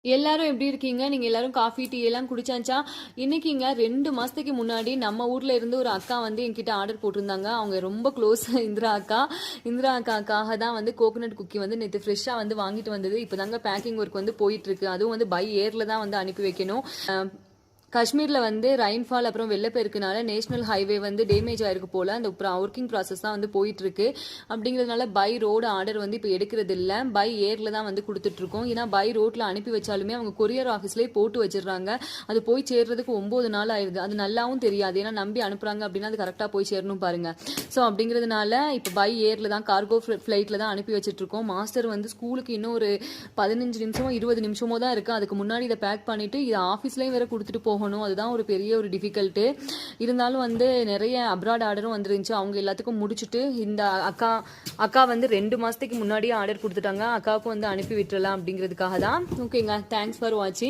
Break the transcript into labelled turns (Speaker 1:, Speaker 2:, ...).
Speaker 1: எல்லாரும் எப்படி இருக்கீங்க? நீங்க எல்லாரும் காஃபி, டீ எல்லாம் குடிச்சாச்சா? இன்னைக்குங்க 2 மாசத்துக்கு முன்னாடி நம்ம ஊர்ல இருந்து ஒரு அக்கா வந்து என்கிட்ட ஆர்டர் போட்டிருந்தாங்க. அவங்க ரொம்ப க்ளோஸ் இந்திரா அக்கா. இந்திரா அக்காக்காக தான் வந்து கோகனட் குக்கி வந்து நேற்று ஃப்ரெஷ்ஷா வந்து வாங்கிட்டு வந்தது. இப்போதாங்க பேக்கிங் ஒர்க் வந்து போயிட்டு இருக்கு. அதுவும் வந்து பை ஏர்ல தான் வந்து அனுப்பி வைக்கணும். காஷ்மீர்ல வந்து ரெயின்ஃபால் அப்புறம் வெள்ளப்பெருக்குனால நேஷனல் ஹைவே வந்து டேமேஜ் ஆயிருக்கு போல. அந்த ஒர்க்கிங் ப்ராசஸ் தான் வந்து போயிட்டு இருக்கு. அப்படிங்கிறதுனால பை ரோடு ஆர்டர் வந்து இப்போ எடுக்கிறது இல்லை, பை ஏர்ல தான் வந்து கொடுத்துட்டு இருக்கோம். ஏன்னா பை ரோட்ல அனுப்பி வச்சாலுமே அவங்க கொரியர் ஆஃபீஸ்லேயே போட்டு வச்சிடுறாங்க. அது போய் சேர்றதுக்கு 9 நாள் ஆயிடுது. அது நல்லாவும் தெரியாது, ஏன்னா நம்பி அனுப்புறாங்க அப்படின்னா அது கரெக்டாக போய் சேரணும் பாருங்க. ஸோ அப்படிங்கிறதுனால இப்போ பை ஏர்ல தான் கார்கோ ஃப்ளைட்ல தான் அனுப்பி வச்சுட்டு இருக்கோம். மாஸ்டர் வந்து ஸ்கூலுக்கு இன்னும் ஒரு 15 நிமிஷமோ 20 நிமிஷமோ தான் இருக்கு. அதுக்கு முன்னாடி இதை பேக் பண்ணிட்டு இதை ஆஃபீஸ்லேயும் வேற கொடுத்துட்டு போகணும். அதுதான் ஒரு பெரிய ஒரு டிஃபிகல்ட்டு. இருந்தாலும் வந்து நிறைய அப்ராட் ஆர்டரும் வந்துருந்துச்சு. அவங்க எல்லாத்துக்கும் முடிச்சுட்டு இந்த அக்கா வந்து 2 மாசத்துக்கு முன்னாடியே ஆர்டர் கொடுத்துட்டாங்க. அக்காவுக்கும் வந்து அனுப்பி விட்டுறலாம் அப்படிங்கிறதுக்காக தான். ஓகேங்க, தேங்க்ஸ் ஃபார் வாட்சிங்.